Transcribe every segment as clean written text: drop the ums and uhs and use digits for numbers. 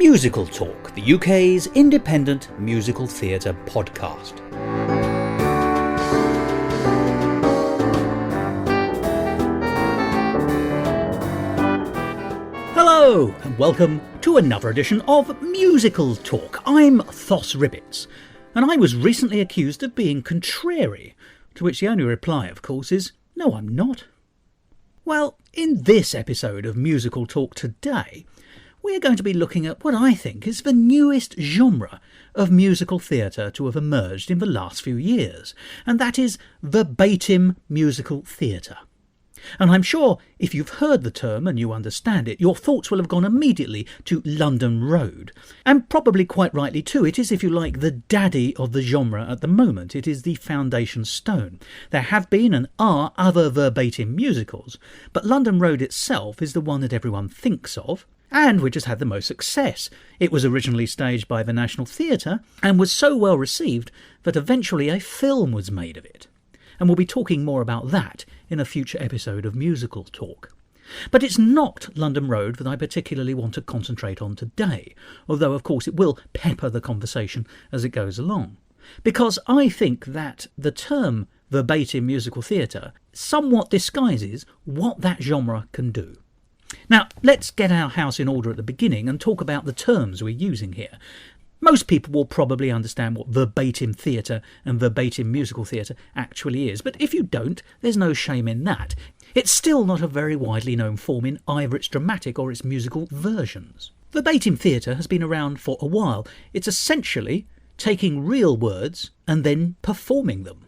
Musical Talk, the UK's independent musical theatre podcast. Hello and welcome to another edition of Musical Talk. I'm Thos Ribbits, and I was recently accused of being contrary, to which the only reply, of course, is no, I'm not. Well, in this episode of Musical Talk today, we're going to be looking at what I think is the newest genre of musical theatre to have emerged in the last few years, and that is verbatim musical theatre. And I'm sure if you've heard the term and you understand it, your thoughts will have gone immediately to London Road. And probably quite rightly too. It is, if you like, the daddy of the genre at the moment. It is the foundation stone. There have been and are other verbatim musicals, but London Road itself is the one that everyone thinks of, and which has had the most success. It was originally staged by the National Theatre and was so well received that eventually a film was made of it. And we'll be talking more about that in a future episode of Musical Talk. But it's not London Road that I particularly want to concentrate on today, although of course it will pepper the conversation as it goes along. Because I think that the term verbatim musical theatre somewhat disguises what that genre can do. Now, let's get our house in order at the beginning and talk about the terms we're using here. Most people will probably understand what verbatim theatre and verbatim musical theatre actually is, but if you don't, there's no shame in that. It's still not a very widely known form in either its dramatic or its musical versions. Verbatim theatre has been around for a while. It's essentially taking real words and then performing them.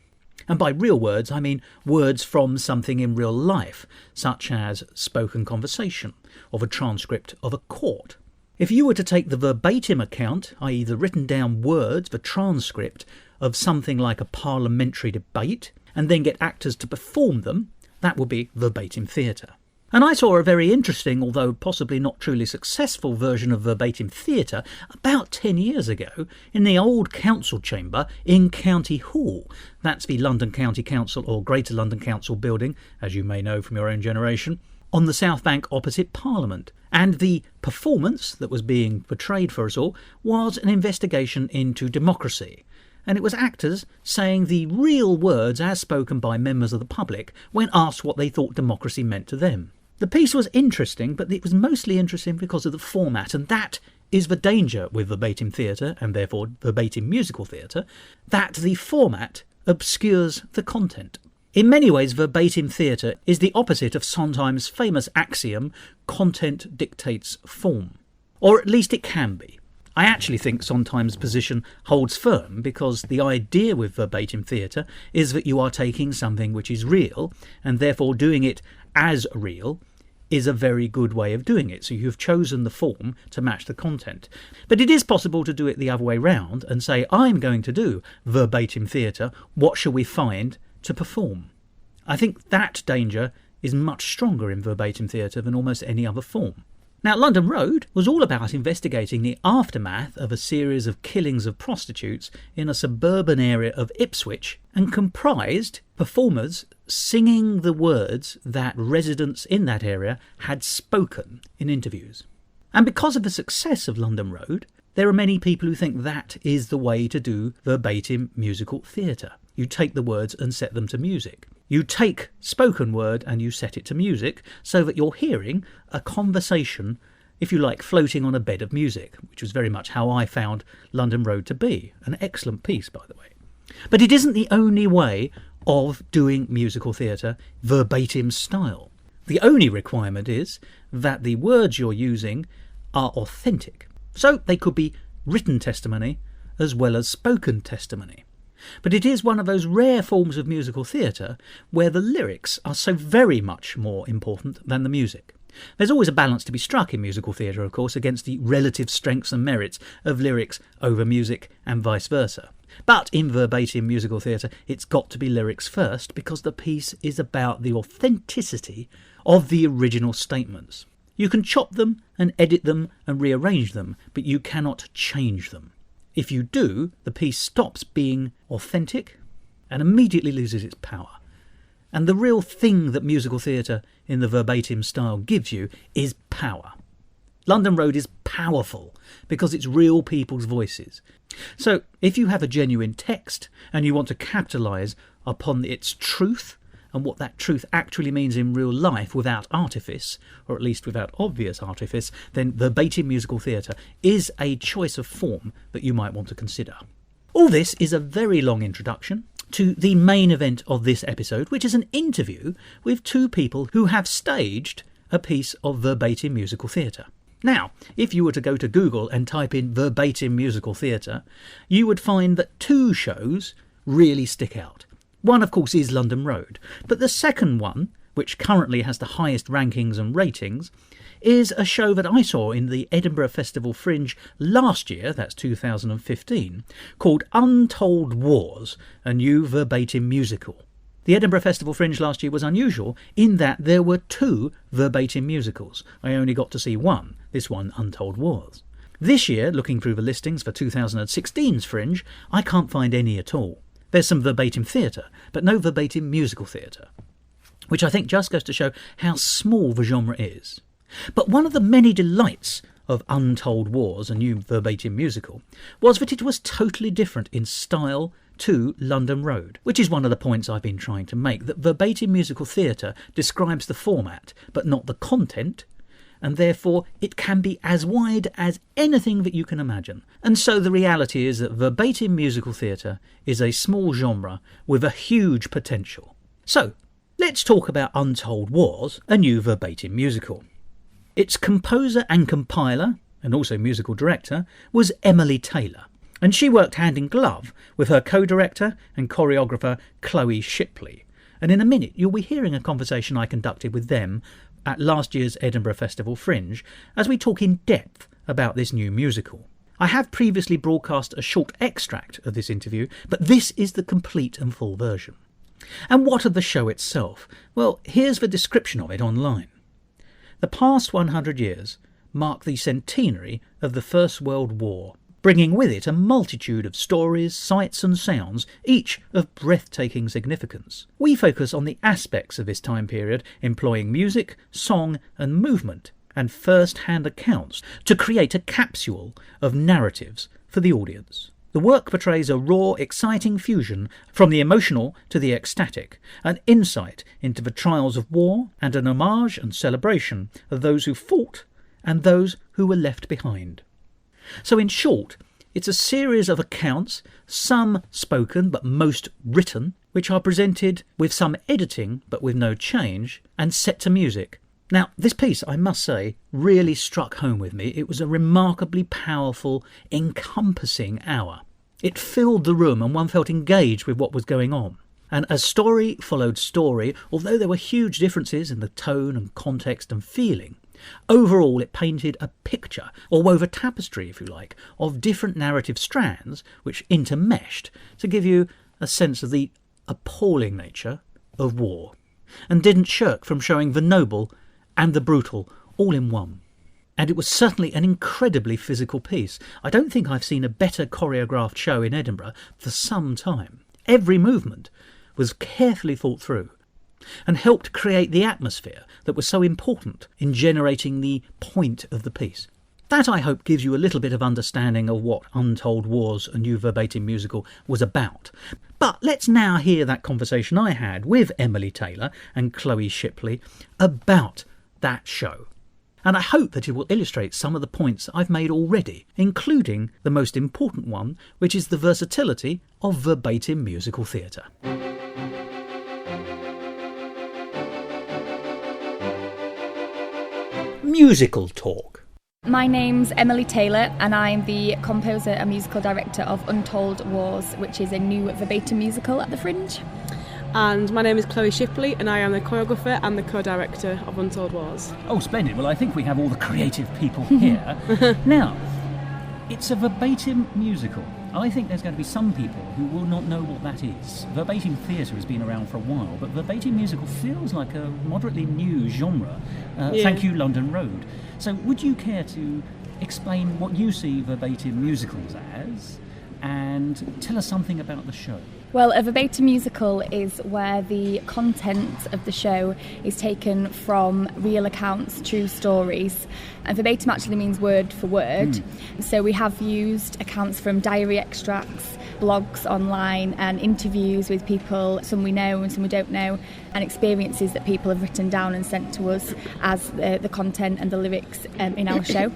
And by real words, I mean words from something in real life, such as spoken conversation, or the transcript of a court. If you were to take the verbatim account, i.e. the written down words, the transcript of something like a parliamentary debate, and then get actors to perform them, that would be verbatim theatre. And I saw a very interesting, although possibly not truly successful version of verbatim theatre about 10 years ago in the old council chamber in County Hall. That's the London County Council or Greater London Council building, as you may know from your own generation, on the South Bank opposite Parliament. And the performance that was being portrayed for us all was an investigation into democracy. And it was actors saying the real words as spoken by members of the public when asked what they thought democracy meant to them. The piece was interesting, but it was mostly interesting because of the format, and that is the danger with verbatim theatre, and therefore verbatim musical theatre, that the format obscures the content. In many ways, verbatim theatre is the opposite of Sondheim's famous axiom, content dictates form. Or at least it can be. I actually think Sondheim's position holds firm because the idea with verbatim theatre is that you are taking something which is real and therefore doing it as real is a very good way of doing it. So you've chosen the form to match the content. But it is possible to do it the other way round and say, I'm going to do verbatim theatre, what shall we find to perform? I think that danger is much stronger in verbatim theatre than almost any other form. Now, London Road was all about investigating the aftermath of a series of killings of prostitutes in a suburban area of Ipswich and comprised performers singing the words that residents in that area had spoken in interviews. And because of the success of London Road, there are many people who think that is the way to do verbatim musical theatre. You take the words and set them to music. You take spoken word and you set it to music so that you're hearing a conversation, if you like, floating on a bed of music, which was very much how I found London Road to be. An excellent piece, by the way. But it isn't the only way of doing musical theatre verbatim style. The only requirement is that the words you're using are authentic. So they could be written testimony as well as spoken testimony. But it is one of those rare forms of musical theatre where the lyrics are so very much more important than the music. There's always a balance to be struck in musical theatre, of course, against the relative strengths and merits of lyrics over music and vice versa. But in verbatim musical theatre, it's got to be lyrics first because the piece is about the authenticity of the original statements. You can chop them and edit them and rearrange them, but you cannot change them. If you do, the piece stops being authentic and immediately loses its power. And the real thing that musical theatre in the verbatim style gives you is power. London Road is powerful because it's real people's voices. So if you have a genuine text and you want to capitalise upon its truth and what that truth actually means in real life without artifice, or at least without obvious artifice, then verbatim musical theatre is a choice of form that you might want to consider. All this is a very long introduction to the main event of this episode, which is an interview with two people who have staged a piece of verbatim musical theatre. Now, if you were to go to Google and type in verbatim musical theatre, you would find that two shows really stick out. One, of course, is London Road, but the second one, which currently has the highest rankings and ratings, is a show that I saw in the Edinburgh Festival Fringe last year, that's 2015, called Untold Wars, a new verbatim musical. The Edinburgh Festival Fringe last year was unusual in that there were two verbatim musicals. I only got to see one, this one Untold Wars. This year, looking through the listings for 2016's Fringe, I can't find any at all. There's some verbatim theatre, but no verbatim musical theatre, which I think just goes to show how small the genre is. But one of the many delights of Untold Wars, a new verbatim musical, was that it was totally different in style to London Road, which is one of the points I've been trying to make, that verbatim musical theatre describes the format but not the content, and therefore it can be as wide as anything that you can imagine. And so the reality is that verbatim musical theatre is a small genre with a huge potential. So let's talk about Untold Wars, a new verbatim musical. Its composer and compiler, and also musical director, was Emily Taylor, and she worked hand in glove with her co-director and choreographer Chloe Shipley. And in a minute you'll be hearing a conversation I conducted with them at last year's Edinburgh Festival Fringe as we talk in depth about this new musical. I have previously broadcast a short extract of this interview, but this is the complete and full version. And what of the show itself? Well, here's the description of it online. The past 100 years mark the centenary of the First World War, bringing with it a multitude of stories, sights and sounds, each of breathtaking significance. We focus on the aspects of this time period, employing music, song and movement, and first-hand accounts to create a capsule of narratives for the audience. The work portrays a raw, exciting fusion from the emotional to the ecstatic, an insight into the trials of war and an homage and celebration of those who fought and those who were left behind. So in short, it's a series of accounts, some spoken but most written, which are presented with some editing but with no change, and set to music. Now, this piece, I must say, really struck home with me. It was a remarkably powerful, encompassing hour. It filled the room and one felt engaged with what was going on. And as story followed story, although there were huge differences in the tone and context and feeling, overall it painted a picture, or wove a tapestry, if you like, of different narrative strands which intermeshed to give you a sense of the appalling nature of war, and didn't shirk from showing the noble and the brutal all in one. And it was certainly an incredibly physical piece. I don't think I've seen a better choreographed show in Edinburgh for some time. Every movement was carefully thought through and helped create the atmosphere that was so important in generating the point of the piece. That, I hope, gives you a little bit of understanding of what Untold Wars, a new verbatim musical, was about. But let's now hear that conversation I had with Emily Taylor and Chloe Shipley about that show. And I hope that it will illustrate some of the points I've made already, including the most important one, which is the versatility of verbatim musical theatre. Musical talk. My name's Emily Taylor and I'm the composer and musical director of Untold Wars, which is a new verbatim musical at the Fringe. And my name is Chloe Shipley and I am the choreographer and the co-director of Untold Wars. Oh, splendid. Well, I think we have all the creative people here. Now, it's a verbatim musical. I think there's going to be some people who will not know what that is. Verbatim theatre has been around for a while, but verbatim musical feels like a moderately new genre. Thank you, London Road. So would you care to explain what you see verbatim musicals as and tell us something about the show? Well, a verbatim musical is where the content of the show is taken from real accounts, true stories. And verbatim actually means word for word. So we have used accounts from diary extracts, blogs online, and interviews with people, some we know and some we don't know, and experiences that people have written down and sent to us as the content and the lyrics in our show.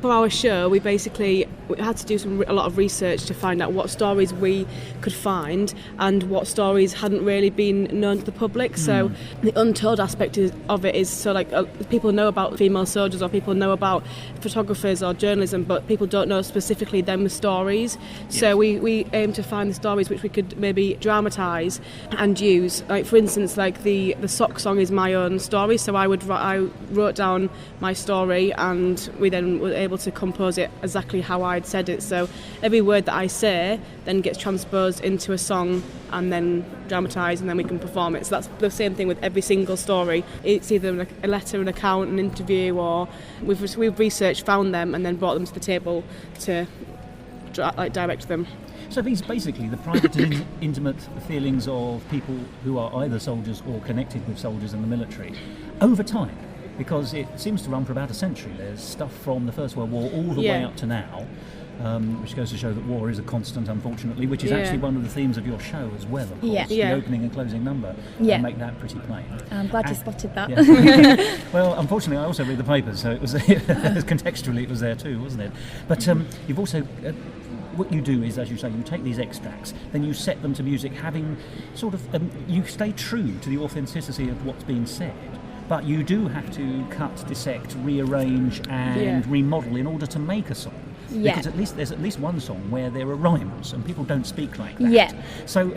For our show, we had to do a lot of research to find out what stories we could find and what stories hadn't really been known to the public. So the untold aspect of it is, so like people know about female soldiers, or people know about photographers or journalism, but people don't know specifically them stories. Yes. So we aim to find the stories which we could maybe dramatise and use. Like, for instance, like the sock song is my own story, so I wrote down my story, and we then were able to compose it exactly how I'd said it. So every word that I say then gets transposed into a song and then dramatised, and then we can perform it. So that's the same thing with every single story. It's either a letter, an account, an interview, or we've researched, found them, and then brought them to the table to direct them. So these basically the private and intimate feelings of people who are either soldiers or connected with soldiers in the military over time, because it seems to run for about a century. There's stuff from the First World War all the way up to now, which goes to show that war is a constant, unfortunately, which is actually one of the themes of your show as well, of course, the opening and closing number, and make that pretty plain. I'm glad you spotted that. Yeah. Well, unfortunately, I also read the papers, so it was contextually it was there too, wasn't it? But you've also... what you do is, as you say, you take these extracts, then you set them to music, having sort of... you stay true to the authenticity of what's being said, but you do have to cut, dissect, rearrange and remodel in order to make a song. Yeah. Because there's at least one song where there are rhymes and people don't speak like that. Yeah. So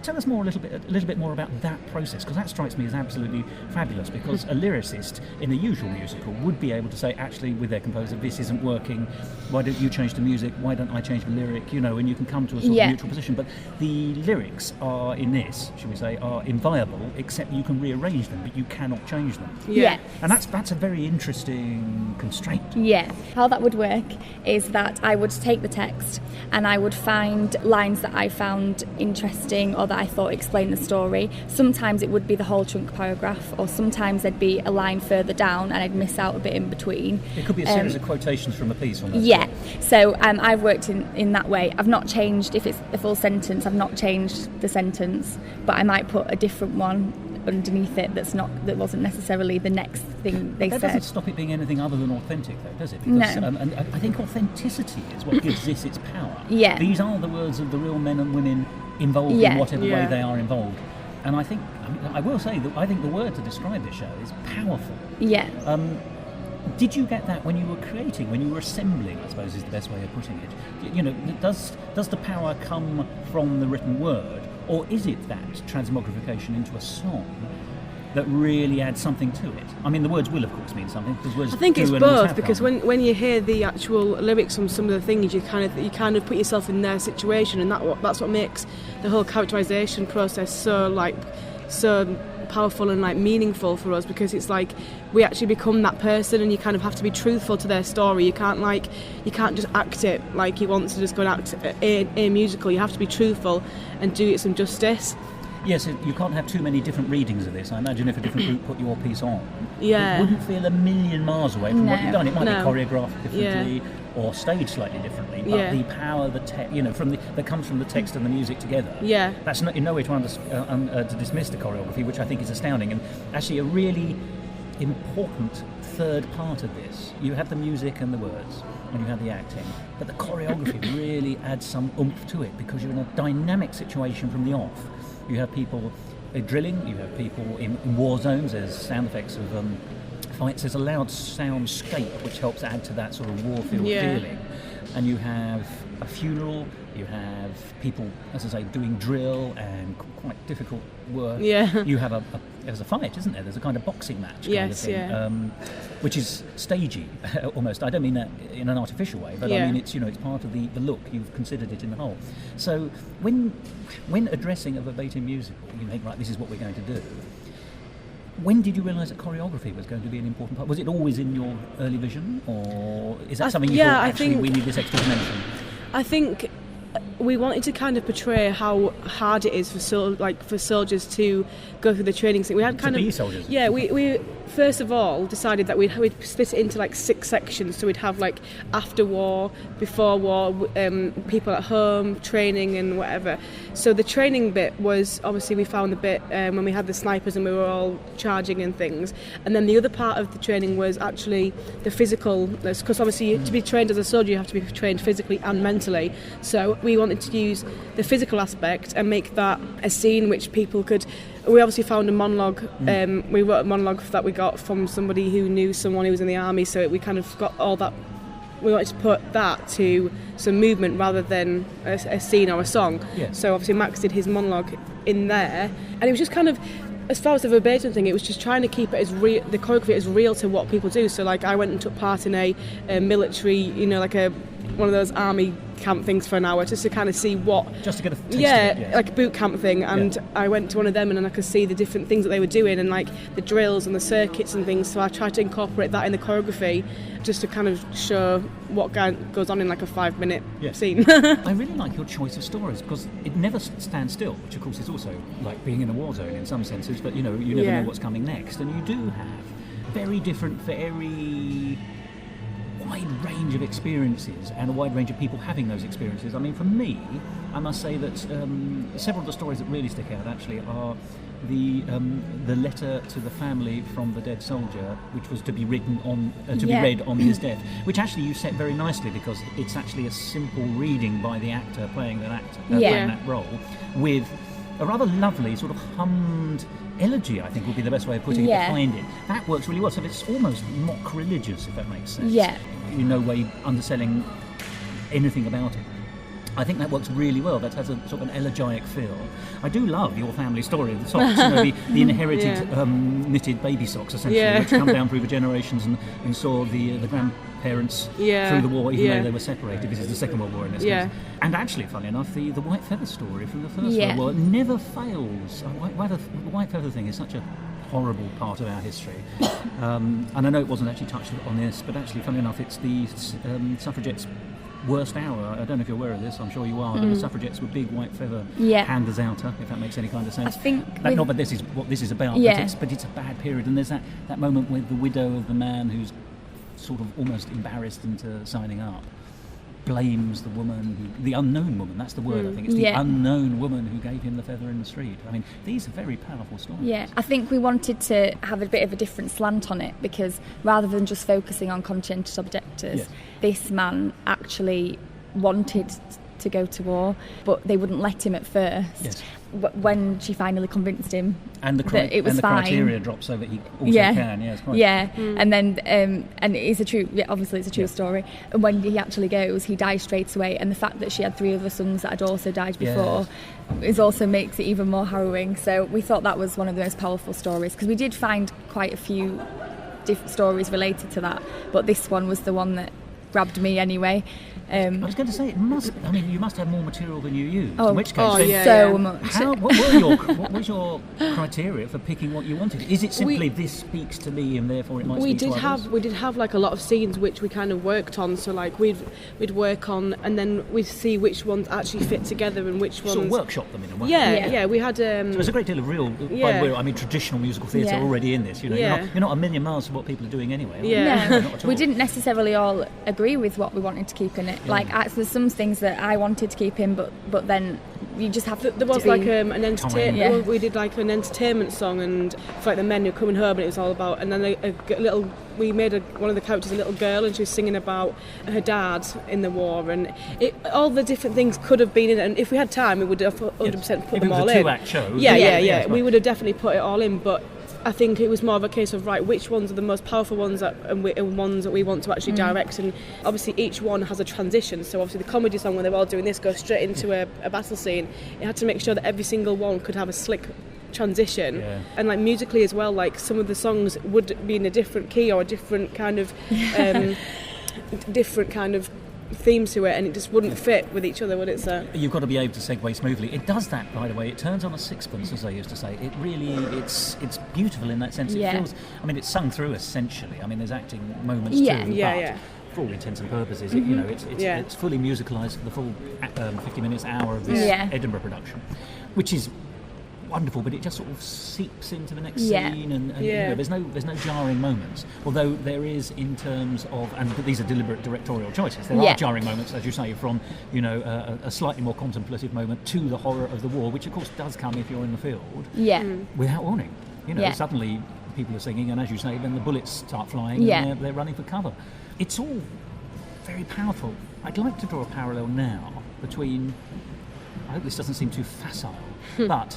tell us a little bit more about that process, because that strikes me as absolutely fabulous, because a lyricist in a usual musical would be able to say, actually, with their composer, this isn't working, why don't you change the music, why don't I change the lyric, and you can come to a sort of neutral position. But the lyrics are, in this, should we say, are inviolable, except you can rearrange them, but you cannot change them. Yeah. And that's a very interesting constraint. Yeah. How that would work is that I would take the text and I would find lines that I found interesting or that I thought explained the story. Sometimes it would be the whole chunk paragraph, or sometimes there'd be a line further down and I'd miss out a bit in between. It could be a series of quotations from a piece on that. Yeah. So I've worked in that way. I've not changed, if it's a full sentence, I've not changed the sentence, but I might put a different one underneath it that wasn't necessarily the next thing they said. That doesn't stop it being anything other than authentic, though, does it? Because, no. And I think authenticity is what gives this its power. Yeah. These are the words of the real men and women involved in whatever way they are involved. And I will say that I think the word to describe this show is powerful. Yeah. Did you get that when you were creating, when you were assembling, I suppose is the best way of putting it? Does the power come from the written word, or is it that transmogrification into a song that really adds something to it? I mean, the words will, of course, mean something. Because words I think it's do both, because when you hear the actual lyrics from some of the things, you kind of put yourself in their situation, and that's what makes the whole characterisation process so powerful and meaningful for us, because it's like we actually become that person, and you kind of have to be truthful to their story. You can't just act it like you want to just go and act a musical. You have to be truthful and do it some justice. Yes, you can't have too many different readings of this. I imagine if a different group put your piece on, it wouldn't feel a million miles away from what you've done. It might be choreographed differently or staged slightly differently, but the power, that comes from the text and the music together. Yeah, that's in no way to dismiss the choreography, which I think is astounding, and actually a really important third part of this. You have the music and the words, and you have the acting, but the choreography really adds some oomph to it, because you're in a dynamic situation from the off. You have people drilling, you have people in war zones, there's sound effects of fights, there's a loud soundscape which helps add to that sort of warfield feeling. And you have a funeral, you have people, as I say, doing drill and quite difficult work. Yeah. You have there's a fight, isn't there? There's a kind of boxing match kind of thing, which is stagey, almost. I don't mean that in an artificial way, but I mean it's part of the look. You've considered it in the whole. So when addressing a verbatim musical, you think, right, this is what we're going to do. When did you realise that choreography was going to be an important part? Was it always in your early vision, or is that something you thought, we need this extra dimension? I think we wanted to kind of portray how hard it is for soldiers to go through the training thing. We had kind to of be soldiers. Yeah, we first of all decided that we'd split it into like 6 sections. So we'd have like after war, before war, people at home, training and whatever. So the training bit was obviously we found the bit when we had the snipers and we were all charging and things. And then the other part of the training was actually the physical, because obviously to be trained as a soldier you have to be trained physically and mentally. So we wanted to use the physical aspect and make that a scene which people could. We obviously found a monologue. We wrote a monologue that we got from somebody who knew someone who was in the army, so we kind of got all that. We wanted to put that to some movement rather than a scene or a song. Yeah. So obviously Max did his monologue in there, and it was just kind of, as far as the verbatim thing, it was just trying to keep it as real, the choreography as real to what people do. So like I went and took part in a military, like one of those army camp things for an hour just to kind of see what... Just to get a taste of it, yes. Like a boot camp thing. And I went to one of them and then I could see the different things that they were doing and like the drills and the circuits and things. So I tried to incorporate that in the choreography just to kind of show what goes on in like a 5-minute scene. I really like your choice of stories because it never stands still, which of course is also like being in a war zone in some senses, but you never know what's coming next. And you do have very different, very wide range of experiences and a wide range of people having those experiences. I mean, for me, I must say that several of the stories that really stick out actually are the letter to the family from the dead soldier, which was to be written on be read on his death, which actually you set very nicely because it's actually a simple reading by the actor playing that role with a rather lovely sort of hummed elegy, I think would be the best way of putting it behind it. That works really well. So it's almost mock religious, if that makes sense. Yeah. In no way underselling anything about it. I think that works really well. That has a sort of an elegiac feel. I do love your family story of the socks, the inherited knitted baby socks, essentially, which come down through the generations and saw the grandparents through the war, even though they were separated. This is the Second World War in this case. And actually, funny enough, the white feather story from the First World War never fails. The white feather thing is such a horrible part of our history. And I know it wasn't actually touched on this, but actually, funny enough, it's the suffragettes' worst hour. I don't know if you're aware of this, I'm sure you are, but the suffragettes were big white feather handers outer, if that makes any kind of sense. I think not that this is what this is about, but it's a bad period, and there's that moment with the widow of the man who's sort of almost embarrassed into signing up, blames the woman, the unknown woman, that's the word, I think. It's the unknown woman who gave him the feather in the street. I mean, these are very powerful stories. Yeah, I think we wanted to have a bit of a different slant on it because rather than just focusing on conscientious objectors, this man actually wanted to go to war, but they wouldn't let him at first. Yes. When she finally convinced him that it was and the fine. Criteria drops so that he also can. Yes, quite. And then and it is a true. Obviously, it's a true story. And when he actually goes, he dies straight away. And the fact that she had 3 other sons that had also died before is also makes it even more harrowing. So we thought that was one of the most powerful stories because we did find quite a few different stories related to that, but this one was the one that grabbed me anyway. I was going to say, you must have more material than you use. Oh, in which case, so much. What was your criteria for picking what you wanted? Is it simply this speaks to me and therefore it might speak to others? We did have like a lot of scenes which we kind of worked on. So like we'd work on and then we'd see which ones actually fit together and which ones. Sort of workshop them in a way. Yeah. We had. So there's a great deal of real, by the way, traditional musical theatre already in this. You're not a million miles from what people are doing anyway. We didn't necessarily all agree with what we wanted to keep in it. Like, there's some things that I wanted to keep in, but then you just have to. There was like an entertainment. We did like an entertainment song, and for like the men who were coming home, and it was all about. And then a little. We made one of the characters a little girl, and she was singing about her dad in the war, and all the different things could have been in it. And if we had time, we would have 100% put them all in. If it was a 2-act show. Yeah. We would have definitely put it all in, but. I think it was more of a case of which ones are the most powerful ones and ones that we want to actually direct, and obviously each one has a transition. So obviously the comedy song when they're all doing this goes straight into a battle scene. It had to make sure that every single one could have a slick transition, and like musically as well. Like some of the songs would be in a different key or a different kind of theme to it, and it just wouldn't fit with each other, would it, sir? You've got to be able to segue smoothly. It does that, by the way. It turns on a sixpence, as they used to say. It really, it's beautiful in that sense. It feels, it's sung through essentially. There's acting moments too. for all intents and purposes, it's fully musicalised for the full 50 minutes, hour of this Edinburgh production, which is wonderful, but it just sort of seeps into the next scene, and there's no jarring moments. Although there is, in terms of, and these are deliberate directorial choices, there are jarring moments, as you say, from a slightly more contemplative moment to the horror of the war, which of course does come if you're in the field, without warning. Suddenly people are singing, and as you say, then the bullets start flying, and they're running for cover. It's all very powerful. I'd like to draw a parallel now between, I hope this doesn't seem too facile, but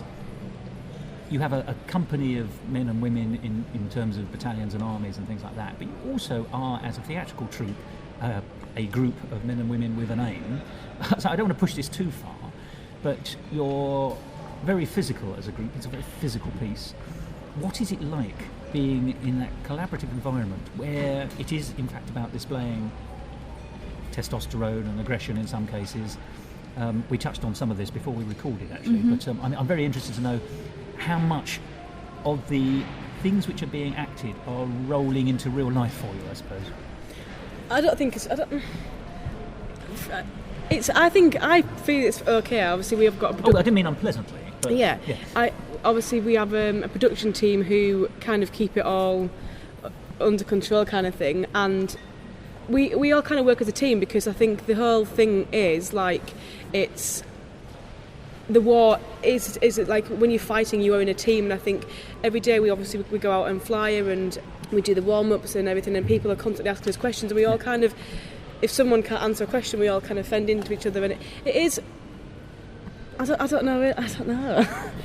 you have a company of men and women in terms of battalions and armies and things like that, but you also are, as a theatrical troupe, a group of men and women with an aim. So I don't want to push this too far, but you're very physical as a group. It's a very physical piece. What is it like being in that collaborative environment where it is in fact about displaying testosterone and aggression in some cases? We touched on some of this before we recorded actually, but I'm very interested to know how much of the things which are being acted are rolling into real life for you, I suppose. I feel it's okay. Obviously we have got I didn't mean unpleasantly. But obviously we have a production team who kind of keep it all under control kind of thing, and we all kind of work as a team, because I think the whole thing is like, it's the war is like when you're fighting, you are in a team, and I think every day we go out and flyer and we do the warm-ups and everything, and people are constantly asking us questions, and we all kind of, if someone can't answer a question, we all kind of fend into each other, and it is, I don't know.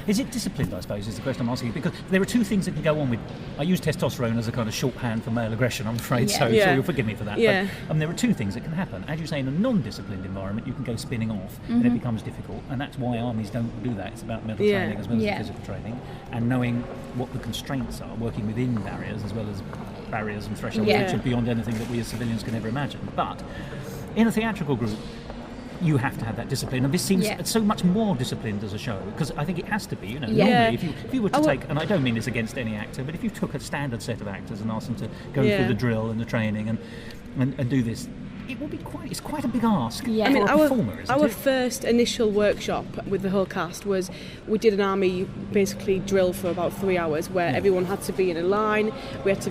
Is it disciplined, I suppose, is the question I'm asking you? Because there are two things that can go on with... I use testosterone as a kind of shorthand for male aggression, I'm afraid, so you'll forgive me for that. Yeah. But there are two things that can happen. As you say, in a non-disciplined environment, you can go spinning off, and it becomes difficult, and that's why armies don't do that. It's about mental training as well as physical training, and knowing what the constraints are, working within barriers as well as barriers and thresholds which are beyond anything that we as civilians can ever imagine. But in a theatrical group, you have to have that discipline, and this seems so much more disciplined as a show, because I think it has to be. Normally, if you were to take, and I don't mean this against any actor, but if you took a standard set of actors and asked them to go through the drill and the training and do this, it would be quite a big ask for a performer, isn't our it? first initial workworkshop with the whole cast was, we did an army basically drill for about 3 hours, where everyone had to be in a line. We had to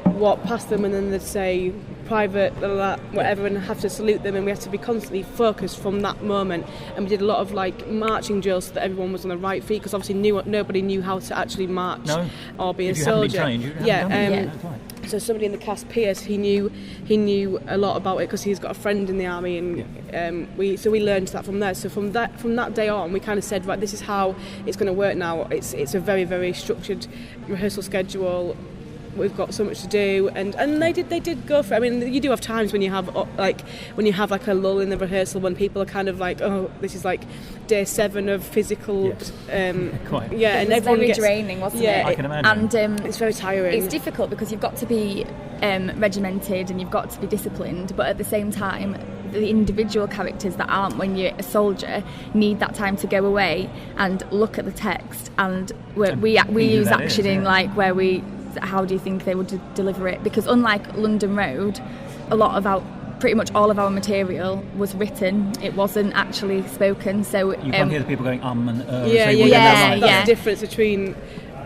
walk past them, and then they'd say private, whatever, and have to salute them, and we had to be constantly focused from that moment. And we did a lot of like marching drills so that everyone was on the right feet, because obviously nobody knew how to actually march or be a soldier. So somebody in the cast, Pierce, he knew a lot about it because he's got a friend in the army, and we learned that from there. So from that day on, we kind of said, right, this is how it's going to work now. It's a very, very structured rehearsal schedule. We've got so much to do, and they did go for it. I mean, you do have times when you have like a lull in the rehearsal, when people are kind of like, oh, this is like day 7 of physical. Quite. Yeah, and it was everyone very gets draining, wasn't it? I can imagine. And it's very tiring. It's difficult because you've got to be regimented and you've got to be disciplined, but at the same time, the individual characters that aren't when you're a soldier need that time to go away and look at the text, and we use actioning, like where we. How do you think they would deliver it? Because unlike London Road, pretty much all of our material was written. It wasn't actually spoken. So you can't hear the people going and That's the difference between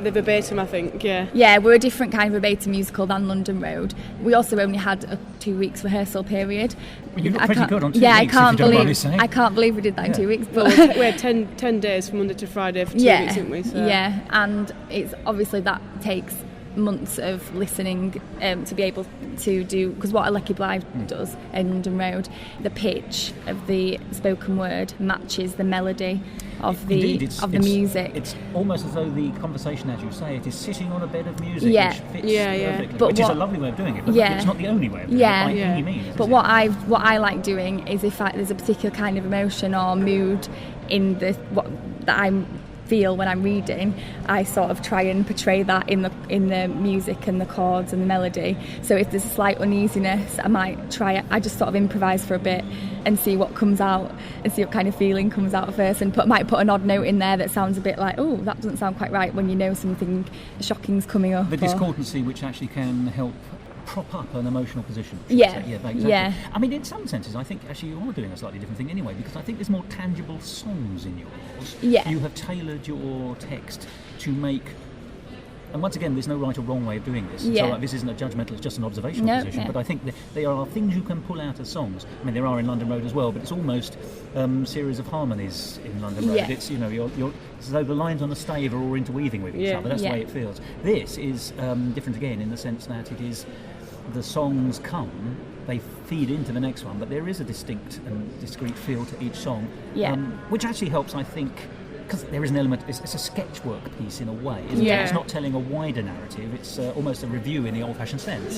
the Verbatim, I think. Yeah, we're a different kind of Verbatim musical than London Road. We also only had a 2 weeks rehearsal period. You look pretty good on 2 weeks. I can't believe we did that in 2 weeks. But we had 10 days from Monday to Friday for 2 weeks, didn't we? So. Yeah, and it's obviously that takes months of listening to be able to do, because what a Lucky Blythe does in London Road, the pitch of the spoken word matches the melody of the music. It's almost as though the conversation, as you say, it is sitting on a bed of music, which fits perfectly, but which is a lovely way of doing it, but it's not the only way of doing it by any means. But what I like doing is, if there's a particular kind of emotion or mood in that I'm feel when I'm reading, I sort of try and portray that in the music and the chords and the melody. So if there's a slight uneasiness, I just sort of improvise for a bit and see what comes out and see what kind of feeling comes out first, and might put an odd note in there that sounds a bit like, oh, that doesn't sound quite right, when you know something shocking's coming up. The discordancy which actually can help prop up an emotional position. Yeah, exactly. yeah. I mean, in some senses, I think actually you are doing a slightly different thing anyway, because I think there's more tangible songs in yours. Yeah. You have tailored your text to make. And once again, there's no right or wrong way of doing this. Yeah. So like, this isn't a judgmental, it's just an observational position. No. But I think that there are things you can pull out as songs. I mean, there are in London Road as well, but it's almost series of harmonies in London Road. Yeah. It's, you're as though the lines on the stave are all interweaving with each other. That's the way it feels. This is different again in the sense that it is, the songs come, they feed into the next one, but there is a distinct and discrete feel to each song, which actually helps, I think, because there is an element, it's a sketchwork piece in a way, isn't it? It's not telling a wider narrative, it's almost a review in the old-fashioned sense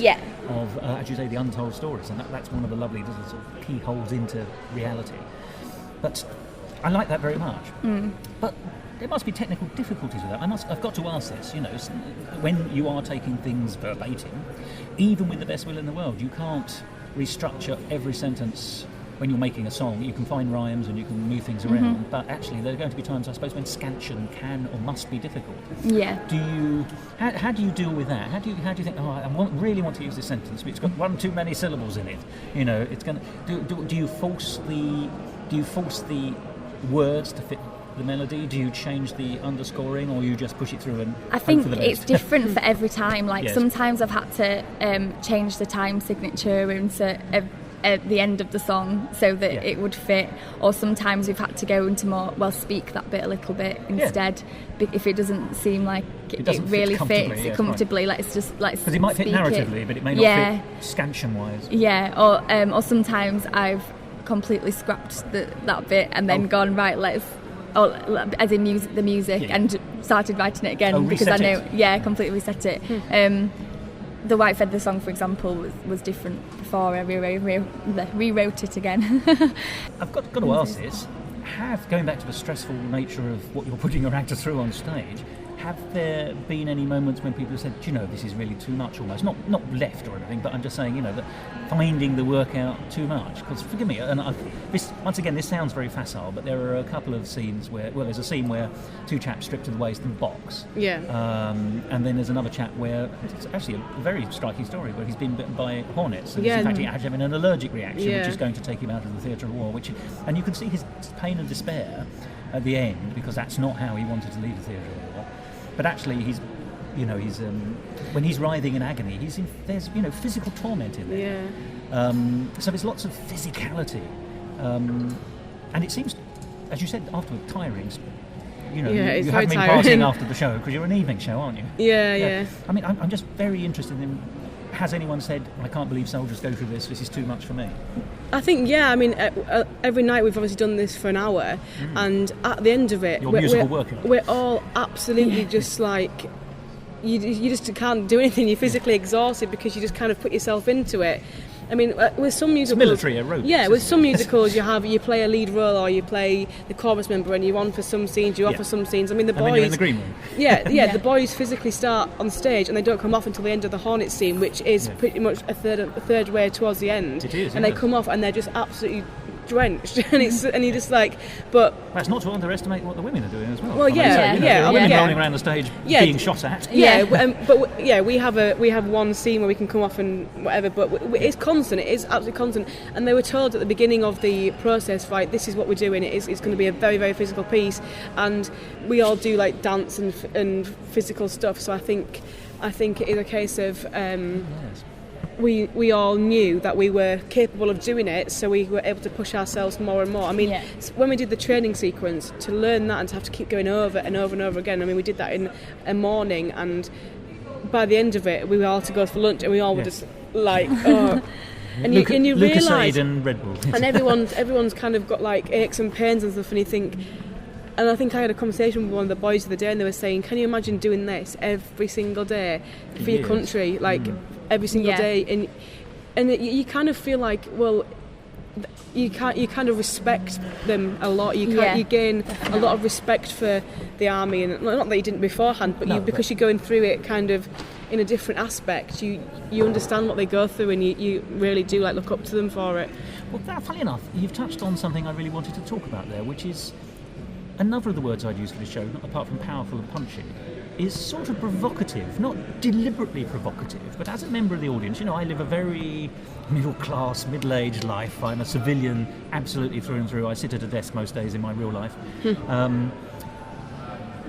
of, as you say, the untold stories, and that's one of the lovely little sort of keyholes into reality. But I like that very much. But there must be technical difficulties with that. I've got to ask this, when you are taking things verbatim, even with the best will in the world, you can't restructure every sentence. When you're making a song, you can find rhymes and you can move things around, but actually there are going to be times, I suppose, when scansion can or must be difficult. Yeah. How do you deal with that? How do you think? Really want to use this sentence, but it's got one too many syllables in it. It's going to. Do you force the words to fit the melody? Do you change the underscoring, or you just push it through and I think hope for the best? it's different for every time. Like sometimes I've had to change the time signature at the end of the song so that it would fit, or sometimes we've had to go into more, speak that bit a little bit instead, if it doesn't seem like it really fits comfortably, let's because it might fit narratively, but it may not fit scansion wise. Or sometimes I've completely scrapped that bit and then gone, right, as in the music and started writing it again, because I know completely reset it. The White Feather song, for example, was different before I rewrote it again. I've got to ask this. Going back to the stressful nature of what you're putting your actor through on stage, have there been any moments when people have said, this is really too much almost? Not left or anything, but I'm just saying, that finding the work out too much. Because, forgive me, and once again, this sounds very facile, but there are a couple of scenes where, there's a scene where two chaps stripped to the waist and box. Yeah. And then there's another chap where, it's actually a very striking story, where he's been bitten by hornets. And in fact, he had an allergic reaction, which is going to take him out of the theatre of war. And you can see his pain and despair at the end, because that's not how he wanted to leave the theatre of war. But actually, he's when he's writhing in agony, there's physical torment in there. Yeah. So there's lots of physicality, and it seems, as you said afterward, tiring. You haven't been partying after the show because you're an evening show, aren't you? Yeah. I mean, I'm just very interested in. Has anyone said, I can't believe soldiers go through this, this is too much for me? I think, I mean, every night we've obviously done this for an hour, and at the end of it, we're all absolutely just like, you just can't do anything, you're physically exhausted because you just kind of put yourself into it. I mean, with some musicals, it's military aerobics. Yeah, with some musicals, you play a lead role or you play the chorus member, and you're on for some scenes, you're off for some scenes. I mean, the boys. And then you're in the green room. Yeah, the boys physically start on stage and they don't come off until the end of the Hornet scene, which is pretty much a third way towards the end. It is. And they come off and they're just absolutely drenched, and you're just like, but that's not to underestimate what the women are doing as well. Well, women rolling around the stage being shot at. We have one scene where we can come off and whatever, but it's constant. It is absolutely constant. And they were told at the beginning of the process, right, this is what we're doing. It's going to be a very, very physical piece, and we all do like dance and physical stuff. So I think it is a case of. We all knew that we were capable of doing it, so we were able to push ourselves more and more. I mean, when we did the training sequence, to learn that and to have to keep going over and over and over again, I mean, we did that in a morning, and by the end of it, we were all to go for lunch, and we all were just like, oh... And you realise, and Red Bull. And everyone's kind of got like aches and pains and stuff, and you think... And I think I had a conversation with one of the boys the other day, and they were saying, can you imagine doing this every single day for your country, like every single day? And you kind of feel like, well, you kind of respect them a lot. You gain a lot of respect for the army, and not that you didn't beforehand, but because you're going through it kind of in a different aspect. You understand what they go through, and you really do like look up to them for it. Well, funny enough, you've touched on something I really wanted to talk about there, which is another of the words I'd use for the show, apart from powerful and punchy, is sort of provocative, not deliberately provocative, but as a member of the audience, I live a very middle-class, middle-aged life. I'm a civilian, absolutely through and through. I sit at a desk most days in my real life.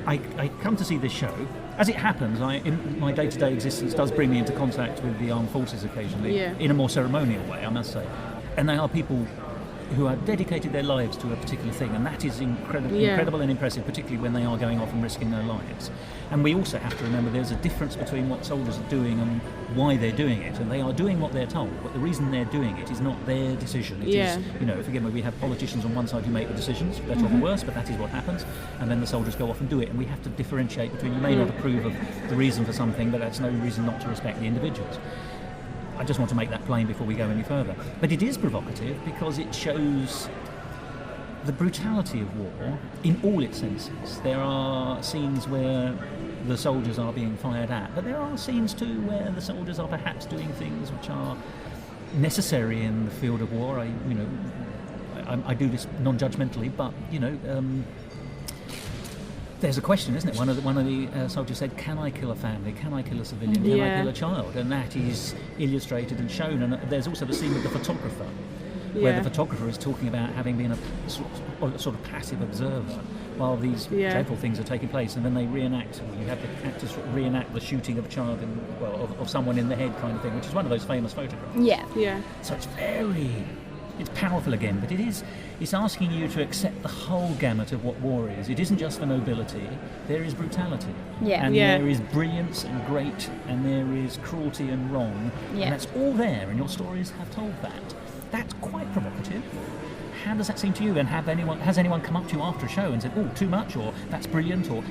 I come to see this show. As it happens, in my day-to-day existence does bring me into contact with the armed forces occasionally, in a more ceremonial way, I must say. And they are people who have dedicated their lives to a particular thing, and that is incredible and impressive, particularly when they are going off and risking their lives. And we also have to remember there's a difference between what soldiers are doing and why they're doing it. And they are doing what they're told, but the reason they're doing it is not their decision. It is, forgive me, we have politicians on one side who make the decisions, better or worse, but that is what happens. And then the soldiers go off and do it. And we have to differentiate between, you may not approve of the reason for something, but that's no reason not to respect the individuals. I just want to make that plain before we go any further. But it is provocative because it shows the brutality of war in all its senses. There are scenes where the soldiers are being fired at, but there are scenes too where the soldiers are perhaps doing things which are necessary in the field of war. I do this non-judgmentally, but there's a question, isn't it? One of the soldiers said, "Can I kill a family? Can I kill a civilian? Can I kill a child?" And that is illustrated and shown. And there's also the scene with the photographer, where the photographer is talking about having been a sort of passive observer while these dreadful things are taking place, and then they reenact. You have the actors reenact the shooting of a child, of someone in the head, kind of thing, which is one of those famous photographs. Yeah. So it's powerful again, but it's asking you to accept the whole gamut of what war is. It isn't just the nobility, there is brutality. There is brilliance and great, and there is cruelty and wrong. And that's all there, and your stories have told that. That's quite provocative. How does that seem to you? And has anyone come up to you after a show and said, "Oh, too much," or "That's brilliant," or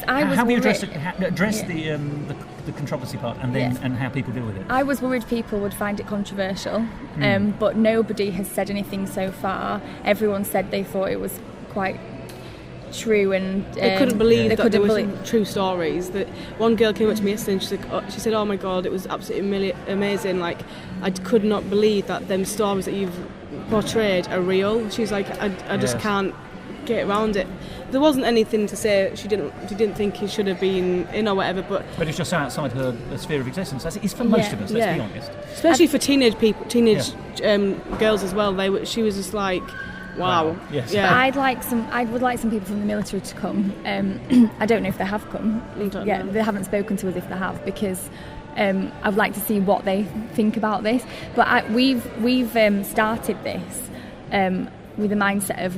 how have you addressed the controversy part, and then and how people deal with it? I was worried people would find it controversial, but nobody has said anything so far. Everyone said they thought it was quite true, and they couldn't believe that there were some true stories. That one girl came up to me yesterday and she said, "Oh my God, it was absolutely amazing. Like, I could not believe that them stories that you've portrayed are real." She's like, I just can't get around it. There wasn't anything to say she didn't think he should have been in or whatever, but it's just outside her sphere of existence, as it is for most of us, let's be honest. Especially for teenage girls as well. She was just like, wow. Yes. Yeah. I would like some people from the military to come. I don't know if they have come. They haven't spoken to us if they have, because I'd like to see what they think about this. But we've started this with the mindset of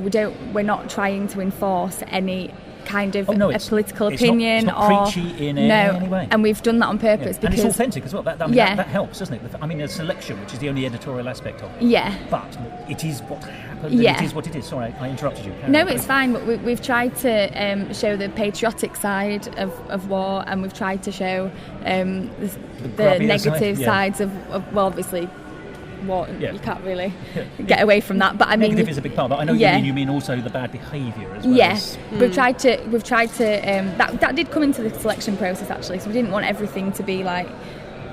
we're not trying to enforce any kind of a political opinion, it's not preachy in any way. And we've done that on purpose because and it's authentic as well. That helps, doesn't it? I mean, there's selection, which is the only editorial aspect of it. Yeah. But it is what happened. And it is what it is. Sorry, I interrupted you. It's fine. But we've tried to show the patriotic side of war, and we've tried to show the negative sides of obviously. You can't really get away from that, but I mean, negative is a big part. But I know you mean also the bad behaviour as well. Yes, we've tried to. That did come into the selection process actually. So we didn't want everything to be like,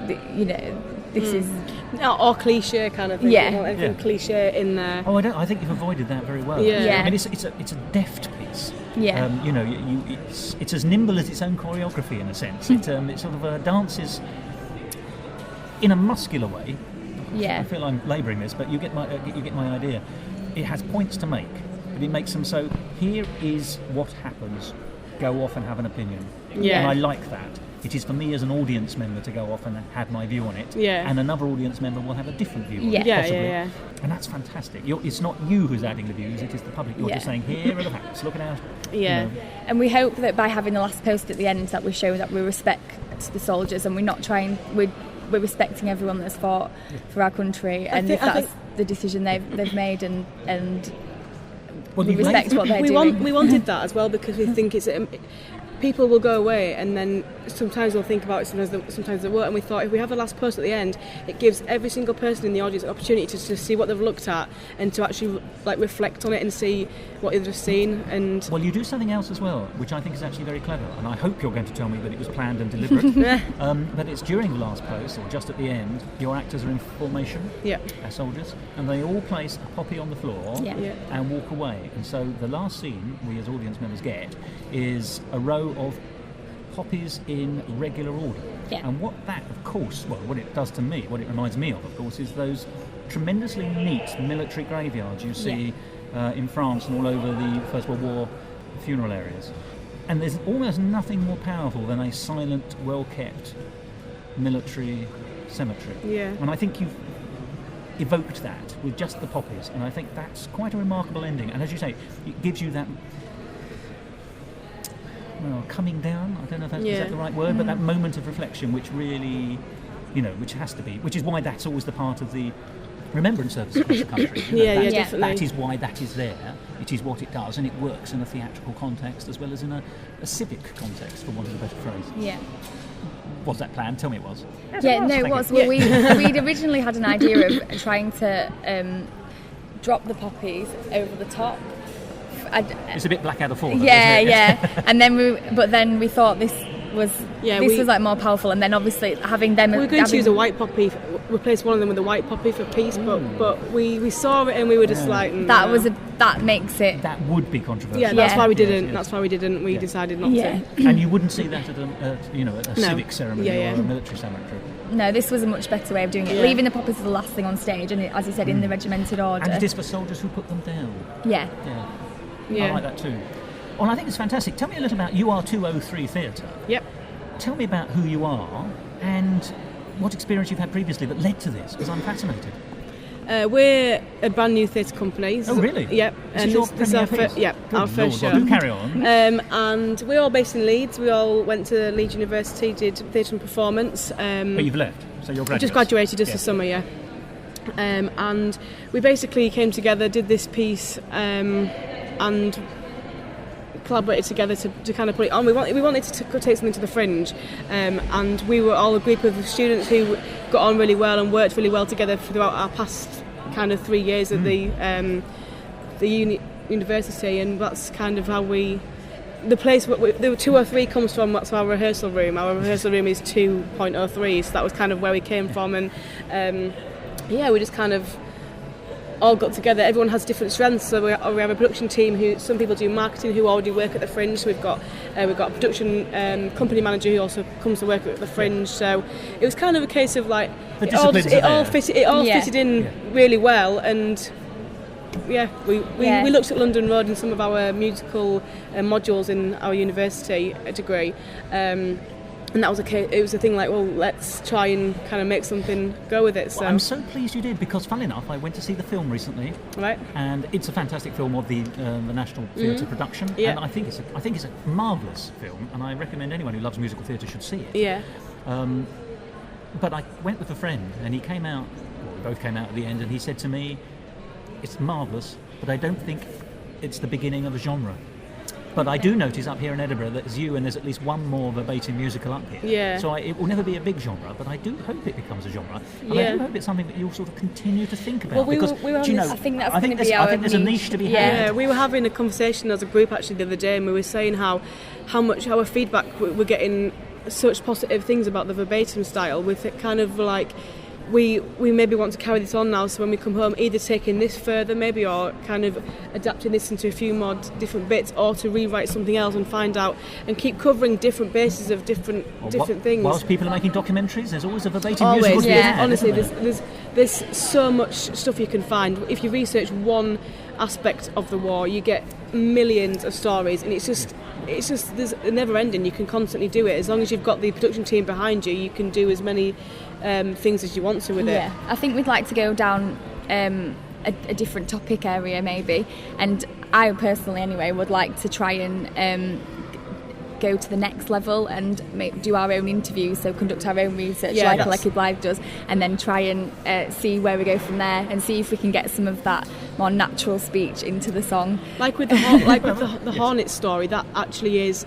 this is or cliche kind of thing. Yeah, we don't want anything cliche in there. Oh, I think you've avoided that very well. Yeah. I mean, it's a deft piece. Yeah. It's as nimble as its own choreography in a sense. It sort of dances in a muscular way. Yeah. I feel I'm labouring this, but you get my idea. It has points to make, but it makes them so. Here is what happens. Go off and have an opinion. Yeah. And I like that. It is for me as an audience member to go off and have my view on it. Yeah. And another audience member will have a different view on it, possibly. Yeah. And that's fantastic. It's not you who's adding the views; it is the public. You're just saying, here are the facts. Look at how. Yeah. And we hope that by having the last post at the end, that we show that we respect the soldiers, and we're not trying. We're respecting everyone that's fought for our country, and if that's the decision they've made, and we respect what they're doing. We wanted that as well, because we think it's people will go away, and then sometimes they'll think about it, sometimes they won't. And we thought if we have the last post at the end, it gives every single person in the audience an opportunity to see what they've looked at and to actually reflect on it and see what they've just seen. And well, you do something else as well, which I think is actually very clever, and I hope you're going to tell me that it was planned and deliberate. But it's during the last post, or just at the end, your actors are in formation, as soldiers, and they all place a poppy on the floor and walk away. And so the last scene we as audience members get is a row of poppies in regular order. Yeah. And what that, of course, well, what it does to me, what it reminds me of course, is those tremendously neat military graveyards you see in France and all over the First World War funeral areas. And there's almost nothing more powerful than a silent, well-kept military cemetery. Yeah. And I think you've evoked that with just the poppies, and I think that's quite a remarkable ending. And as you say, it gives you that, well, coming down, I don't know if is that the right word, but that moment of reflection which really, which has to be, which is why that's always the part of the remembrance service across the country. Definitely. That is why that is there. It is what it does, and it works in a theatrical context as well as in a civic context, for want of a better phrase. Yeah. Was that planned? Tell me it was. It was. Well, we'd originally had an idea of trying to drop the poppies over the top. It's a bit Blackadder 4. Yeah. And then we thought this was like more powerful, and then obviously having them. We were going to use a white poppy, replace one of them with a white poppy for peace, but we saw it and we were just like that makes it. That would be controversial. Yeah, that's why we didn't. That's why we didn't. We decided not to. And you wouldn't see that at a civic ceremony or a military cemetery. No, this was a much better way of doing it. Leaving the poppies as the last thing on stage, and as you said, in the regimented order. And it is for soldiers who put them down. Yeah. I like that too. Well, I think it's fantastic. Tell me a little about UR203 Theatre. Yep. Tell me about who you are and what experience you've had previously that led to this, because I'm fascinated. We're a brand new theatre company. Oh, really? Yep. This is your premiere piece? Our first show. Well, do carry on. And we're all based in Leeds. We all went to Leeds University, did theatre and performance. But you've left, so you're graduates. Just graduated this summer, and we basically came together, did this piece, and collaborated together to kind of put it on. We wanted to take something to the Fringe, and we were all a group of students who got on really well and worked really well together throughout our past kind of 3 years at the university, and that's kind of how the place the 203 comes from. That's our rehearsal room. Our rehearsal room is 2.03, so that was kind of where we came from, and we just kind of all got together. Everyone has different strengths, so we have a production team who, some people do marketing who already work at the Fringe, so we've got a production company manager who also comes to work at the Fringe, so it was kind of a case of like it all fitted in really well, and we looked at London Road in some of our musical modules in our university degree, and that was it was a thing like, well, let's try and kind of make something go with it. So I'm so pleased you did, because funnily enough, I went to see the film recently, right? And it's a fantastic film of the National Theatre production, and I think it's a marvellous film, and I recommend anyone who loves musical theatre should see it. Yeah. But I went with a friend, and he came out. Well, we both came out at the end, and he said to me, "It's marvellous, but I don't think it's the beginning of a genre." But I do notice up here in Edinburgh that there's you and there's at least one more verbatim musical up here. Yeah. So it will never be a big genre, but I do hope it becomes a genre. And I do hope it's something that you'll sort of continue to think about. Well, I think there's a niche to be had. Yeah, we were having a conversation as a group actually the other day, and we were saying how much our feedback we're getting such positive things about the verbatim style, with it kind of like we maybe want to carry this on now, so when we come home, either taking this further maybe, or kind of adapting this into a few more different bits, or to rewrite something else and find out and keep covering different bases of different things. Whilst people are making documentaries, there's always a verbatim musical. Honestly, there's so much stuff you can find. If you research one aspect of the war, you get millions of stories, and it's just there's a never ending. You can constantly do it as long as you've got the production team behind you. You can do as many things as you want to with it. Yeah, I think we'd like to go down a different topic area maybe, and I personally anyway would like to try and go to the next level and do our own interviews, so conduct our own research Collective Live does, and then try and see where we go from there, and see if we can get some of that more natural speech into the song. Like with the Hornet story, that actually is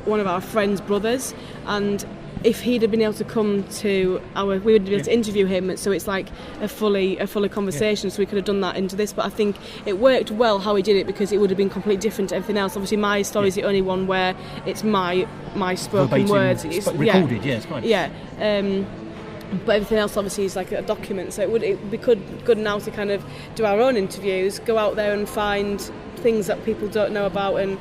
one of our friend's brothers, and if he'd have been able to come to we would be able to interview him, so it's like a fully conversation, so we could have done that into this, but I think it worked well how he did it, because it would have been completely different to everything else. Obviously my story is the only one where it's my spoken words, it's recorded, it's fine. But everything else obviously is like a document, so it would be good now to kind of do our own interviews, go out there and find things that people don't know about, and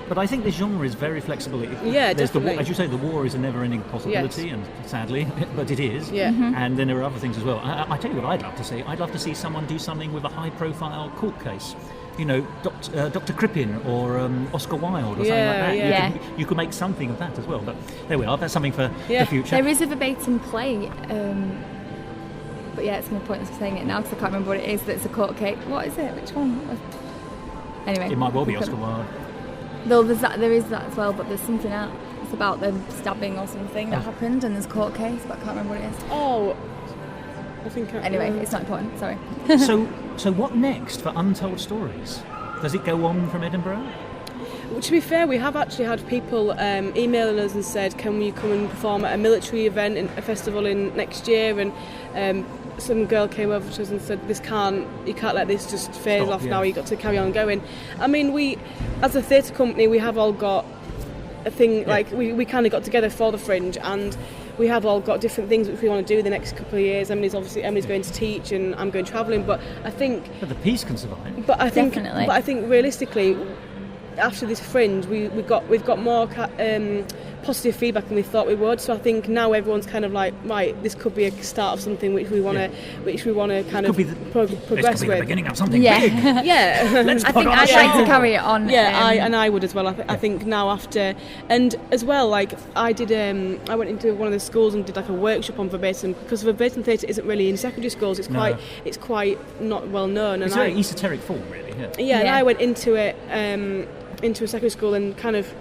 But I think the genre is very flexible. Definitely. As you say, the war is a never-ending possibility, and sadly, but it is. Yeah. And then there are other things as well. I tell you what I'd love to see. I'd love to see someone do something with a high-profile court case. You know, Dr. Crippen or Oscar Wilde or something like that. You could make something of that as well. But there we are. That's something for the future. There is a verbatim play. But it's no point in saying it now because I can't remember what it is. That's a court case. What is it? Which one? Anyway, it might well be Oscar Wilde. Though there is that as well, but there's something else. It's about the stabbing or something that happened, and there's a court case, but I can't remember what it is. Oh, I think. Anyway, it's not important. Sorry. So what next for Untold Stories? Does it go on from Edinburgh? Well, to be fair, we have actually had people emailing us and said, "Can we come and perform at a military event, a festival in next year?" And some girl came over to us and said, you can't let this just phase off now, you've got to carry on going. I mean, we, as a theatre company, we have all got a thing, like we kind of got together for the Fringe, and we have all got different things which we want to do the next couple of years. Emily's going to teach and I'm going travelling, but I think... But the piece can survive. But I think realistically, after this Fringe, we've got more positive feedback than we thought we would. So I think now everyone's kind of like, right, this could be a start of something which we want to kind of progress with. This could be the beginning of something big. Yeah. Let's I think I'd like to carry it on. Yeah, I would as well. I think now after, and as well, like I did, I went into one of the schools and did like a workship on verbatim, because verbatim theatre isn't really in secondary schools. It's quite not well known. It's very esoteric form, really. Yeah, and I went into it, into a secondary school and kind of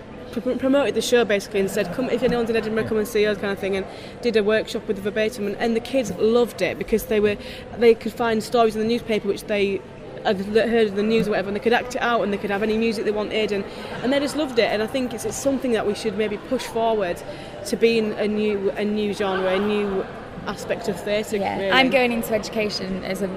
promoted the show basically and said, come, if anyone's in Edinburgh, come and see us, kind of thing, and did a workshop with the verbatim, and the kids loved it because they could find stories in the newspaper which they had heard of the news or whatever, and they could act it out and they could have any music they wanted, and they just loved it. And I think it's something that we should maybe push forward to being a new genre, a new aspect of theatre. Really. I'm going into education as a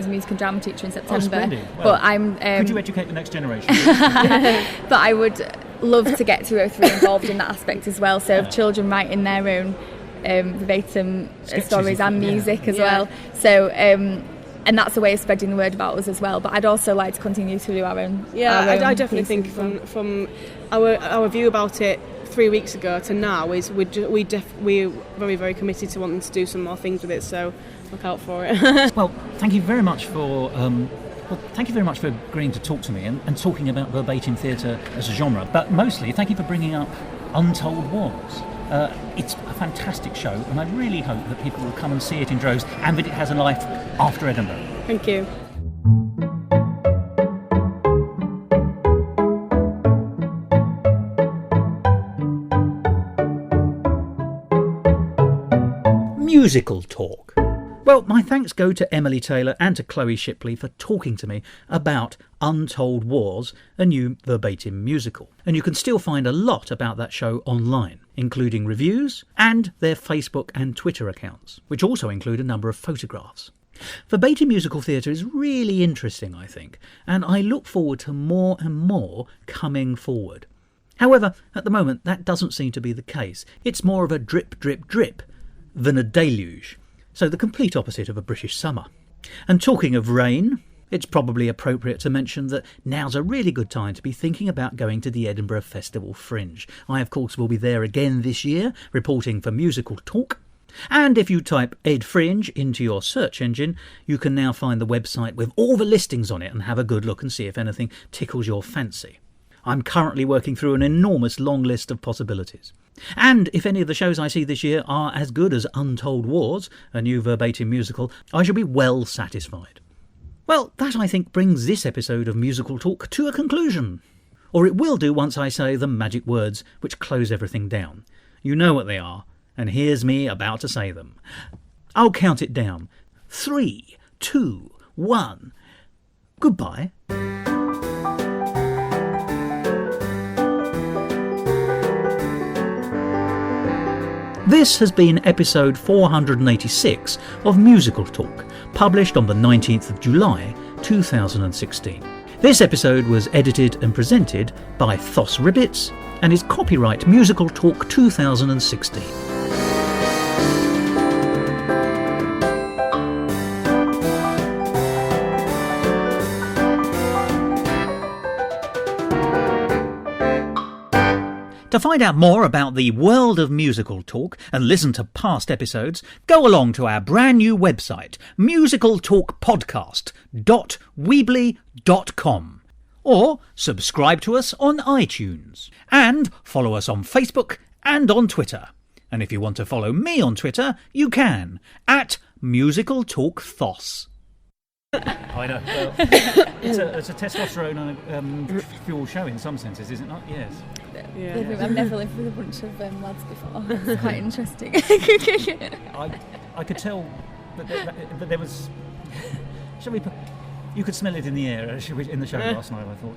music and drama teacher in September. Well, but I'm could you educate the next generation? But I would love to get 203 involved in that aspect as well. So children writing their own verbatim stories and music as well. So and that's a way of spreading the word about us as well. But I'd also like to continue to do our own. I definitely think from our view about it 3 weeks ago to now is we're very, very committed to wanting to do some more things with it, so look out for it. Well, thank you very much for agreeing to talk to me and talking about verbatim theatre as a genre, but mostly thank you for bringing up Untold Wars. It's a fantastic show, and I really hope that people will come and see it in droves and that it has a life after Edinburgh. Thank you. Musical talk. Well, my thanks go to Emily Taylor and to Chloe Shipley for talking to me about Untold Wars, a new verbatim musical. And you can still find a lot about that show online, including reviews and their Facebook and Twitter accounts, which also include a number of photographs. Verbatim musical theatre is really interesting, I think, and I look forward to more and more coming forward. However, at the moment, that doesn't seem to be the case. It's more of a drip, drip, drip than a deluge. So the complete opposite of a British summer. And talking of rain, it's probably appropriate to mention that now's a really good time to be thinking about going to the Edinburgh Festival Fringe. I, of course, will be there again this year, reporting for Musical Talk. And if you type Ed Fringe into your search engine, you can now find the website with all the listings on it and have a good look and see if anything tickles your fancy. I'm currently working through an enormous long list of possibilities. And if any of the shows I see this year are as good as Untold Wars, a new verbatim musical, I shall be well satisfied. Well, that I think brings this episode of Musical Talk to a conclusion. Or it will do once I say the magic words which close everything down. You know what they are, and here's me about to say them. I'll count it down. 3, 2, 1. Goodbye. This has been episode 486 of Musical Talk, published on the 19th of July 2016. This episode was edited and presented by Thos Ribbits and is copyright Musical Talk 2016. To find out more about the world of musical talk and listen to past episodes, go along to our brand new website, musicaltalkpodcast.weebly.com, or subscribe to us on iTunes, and follow us on Facebook and on Twitter. And if you want to follow me on Twitter, you can, at musicaltalkthos. I know. Well, it's a testosterone fuel show in some senses, is it not? Yes. Yeah. I've never lived with a bunch of lads before. It's quite interesting. I could tell that there was... Shall we put... You could smell it in the air in the show last night, I thought.